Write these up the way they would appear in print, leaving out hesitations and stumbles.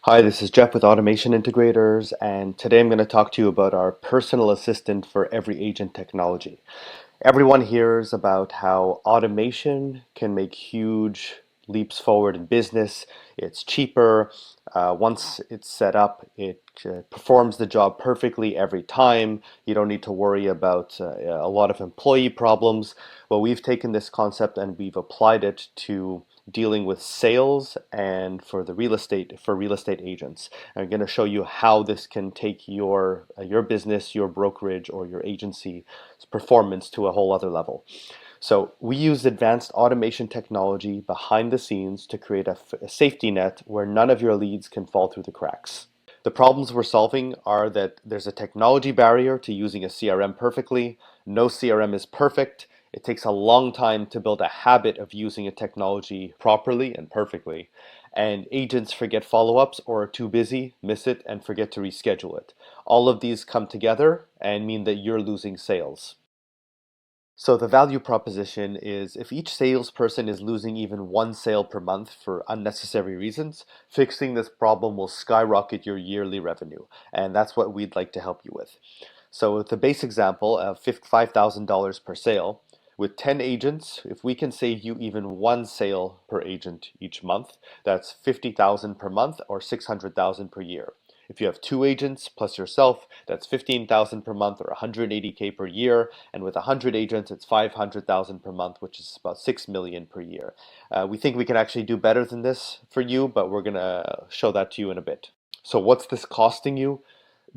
Hi, this is Jeff with Automation Integrators, and today I'm going to talk to you about our personal assistant for every agent technology. Everyone hears about how automation can make huge leaps forward in business. It's cheaper. Once it's set up, it performs the job perfectly every time. You don't need to worry about a lot of employee problems. Well, we've taken this concept and we've applied it to dealing with sales and for real estate agents. I'm going to show you how this can take your business, your brokerage, or your agency's performance to a whole other level. So we use advanced automation technology behind the scenes to create a safety net where none of your leads can fall through the cracks. The problems we're solving are that there's a technology barrier to using a CRM perfectly. No CRM is perfect. It takes a long time to build a habit of using a technology properly and perfectly. And agents forget follow-ups or are too busy, miss it, and forget to reschedule it. All of these come together and mean that you're losing sales. So the value proposition is if each salesperson is losing even one sale per month for unnecessary reasons, fixing this problem will skyrocket your yearly revenue. And that's what we'd like to help you with. So with the base example of $5,000 per sale, with 10 agents, if we can save you even one sale per agent each month, that's 50,000 per month or 600,000 per year. If you have two agents plus yourself, that's 15,000 per month or 180K per year. And with 100 agents, it's 500,000 per month, which is about 6 million per year. We think we can actually do better than this for you, but we're going to show that to you in a bit. So what's this costing you?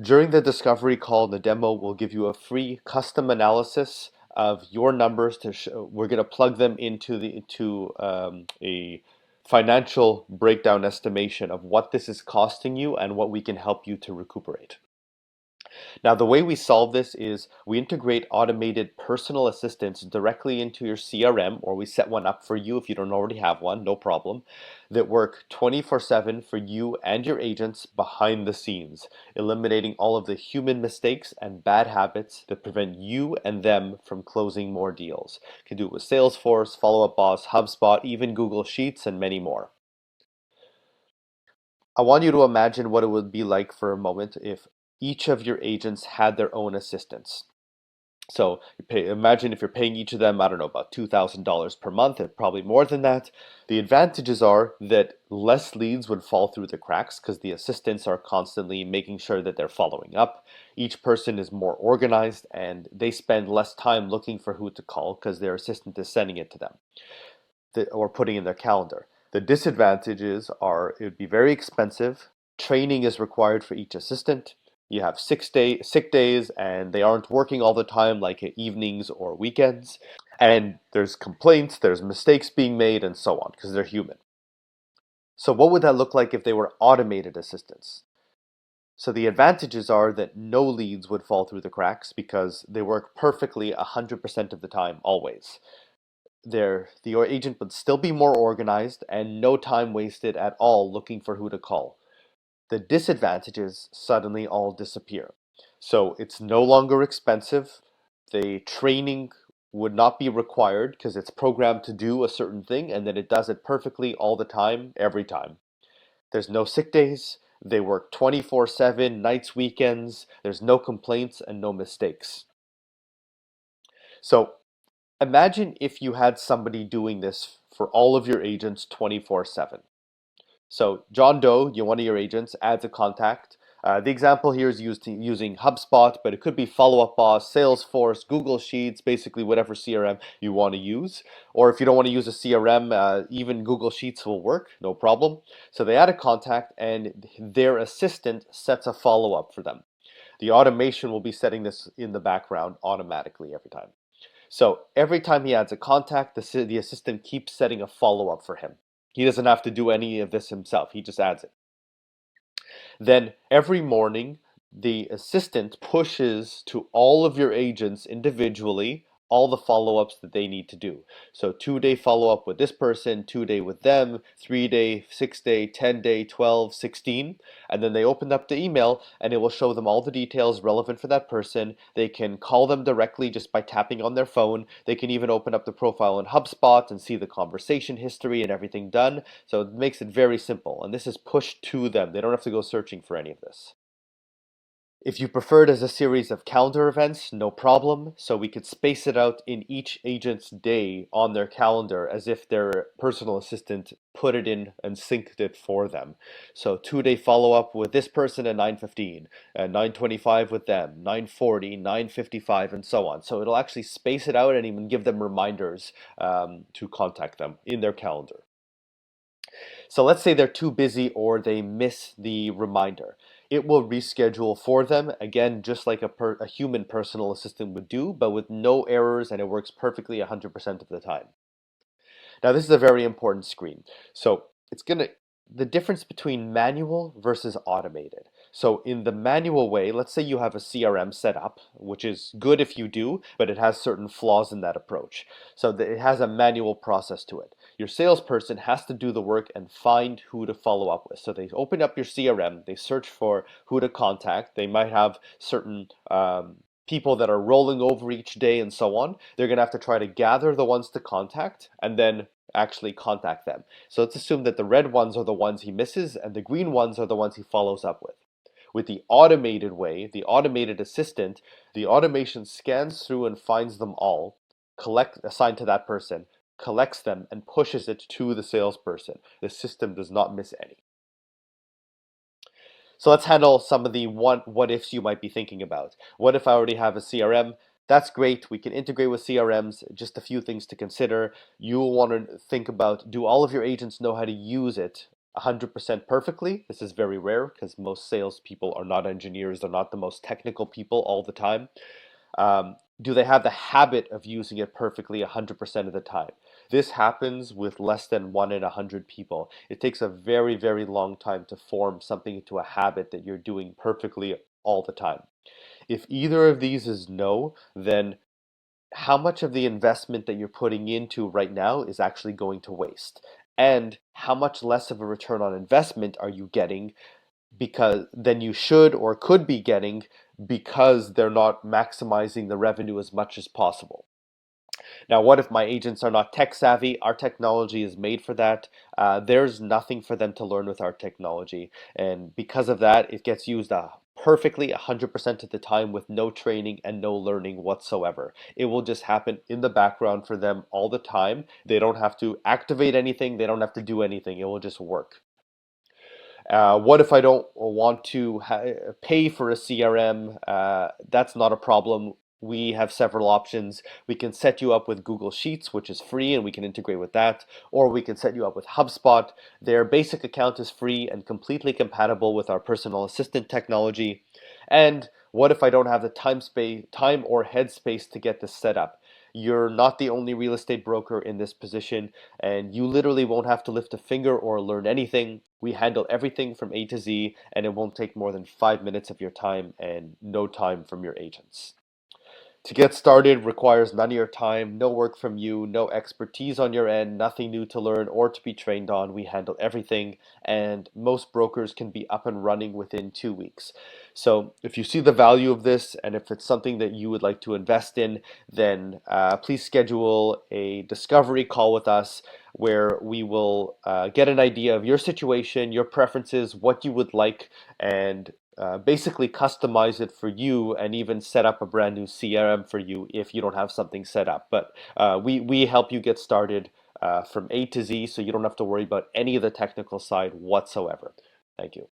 During the discovery call, the demo will give you a free custom analysis of your numbers to show. We're going to plug them into a financial breakdown estimation of what this is costing you and what we can help you to recuperate. Now, the way we solve this is we integrate automated personal assistants directly into your CRM, or we set one up for you if you don't already have one, no problem, that work 24/7 for you and your agents behind the scenes, eliminating all of the human mistakes and bad habits that prevent you and them from closing more deals. You can do it with Salesforce, Followup Boss, HubSpot, even Google Sheets, and many more. I want you to imagine what it would be like for a moment if each of your agents had their own assistants. So imagine if you're paying each of them, I don't know, about $2,000 per month, and probably more than that. The advantages are that less leads would fall through the cracks because the assistants are constantly making sure that they're following up. Each person is more organized and they spend less time looking for who to call because their assistant is sending it to them or putting in their calendar. The disadvantages are it would be very expensive. Training is required for each assistant. You have sick days, and they aren't working all the time, like at evenings or weekends. And there's complaints, there's mistakes being made, and so on, because they're human. So, what would that look like if they were automated assistants? So, the advantages are that no leads would fall through the cracks because they work perfectly 100% of the time, always. The agent would still be more organized and no time wasted at all looking for who to call. The disadvantages suddenly all disappear. So it's no longer expensive. The training would not be required because it's programmed to do a certain thing and then it does it perfectly all the time, every time. There's no sick days. They work 24/7, nights, weekends. There's no complaints and no mistakes. So imagine if you had somebody doing this for all of your agents 24/7. So John Doe, one of your agents, adds a contact. The example here is using HubSpot, but it could be Follow-Up Boss, Salesforce, Google Sheets, basically whatever CRM you want to use. Or if you don't want to use a CRM, even Google Sheets will work, no problem. So they add a contact and their assistant sets a follow-up for them. The automation will be setting this in the background automatically every time. So every time he adds a contact, the assistant keeps setting a follow-up for him. He doesn't have to do any of this himself. He just adds it. Then every morning, the assistant pushes to all of your agents individually all the follow-ups that they need to do. So 2-day follow-up with this person, 2-day with them, 3-day, 6-day, 10-day, 12, 16, and then they open up the email and it will show them all the details relevant for that person. They can call them directly just by tapping on their phone. They can even open up the profile in HubSpot and see the conversation history and everything done. So it makes it very simple, and this is pushed to them. They don't have to go searching for any of this. If you prefer it as a series of calendar events, no problem. So we could space it out in each agent's day on their calendar as if their personal assistant put it in and synced it for them. So 2-day follow-up with this person at 9:15, and 9:25 with them, 9:40, 9:55, and so on. So it'll actually space it out and even give them reminders to contact them in their calendar. So let's say they're too busy or they miss the reminder. It will reschedule for them, again, just like a human personal assistant would do, but with no errors, and it works perfectly 100% of the time. Now, this is a very important screen. So the difference between manual versus automated. So in the manual way, let's say you have a CRM set up, which is good if you do, but it has certain flaws in that approach. So it has a manual process to it. Your salesperson has to do the work and find who to follow up with. So they open up your CRM, they search for who to contact. They might have certain people that are rolling over each day and so on. They're going to have to try to gather the ones to contact and then actually contact them. So let's assume that the red ones are the ones he misses and the green ones are the ones he follows up with. With the automated way, the automated assistant, the automation scans through and finds them all, assigned to that person, collects them and pushes it to the salesperson. The system does not miss any. So let's handle some of the what ifs you might be thinking about. What if I already have a CRM? That's great. We can integrate with CRMs. Just a few things to consider. You'll want to think about, do all of your agents know how to use it 100% perfectly? This is very rare because most salespeople are not engineers. They're not the most technical people all the time. Do they have the habit of using it perfectly 100% of the time? This happens with less than 1 in 100 people. It takes a very, very long time to form something into a habit that you're doing perfectly all the time. If either of these is no, then how much of the investment that you're putting into right now is actually going to waste? And how much less of a return on investment are you getting because than you should or could be getting because they're not maximizing the revenue as much as possible? Now, what if my agents are not tech savvy? Our technology is made for that. There's nothing for them to learn with our technology. And because of that, it gets used perfectly 100% of the time with no training and no learning whatsoever. It will just happen in the background for them all the time. They don't have to activate anything. They don't have to do anything. It will just work. What if I don't want to pay for a CRM? That's not a problem. We have several options. We can set you up with Google Sheets, which is free, and we can integrate with that. Or we can set you up with HubSpot. Their basic account is free and completely compatible with our personal assistant technology. And what if I don't have the time or headspace to get this set up? You're not the only real estate broker in this position, and you literally won't have to lift a finger or learn anything. We handle everything from A to Z, and it won't take more than 5 minutes of your time and no time from your agents. To get started requires none of your time, no work from you, no expertise on your end, nothing new to learn or to be trained on. We handle everything, and most brokers can be up and running within 2 weeks. So if you see the value of this and if it's something that you would like to invest in, then please schedule a discovery call with us where we will get an idea of your situation, your preferences, what you would like, and basically customize it for you and even set up a brand new CRM for you if you don't have something set up. But we help you get started from A to Z so you don't have to worry about any of the technical side whatsoever. Thank you.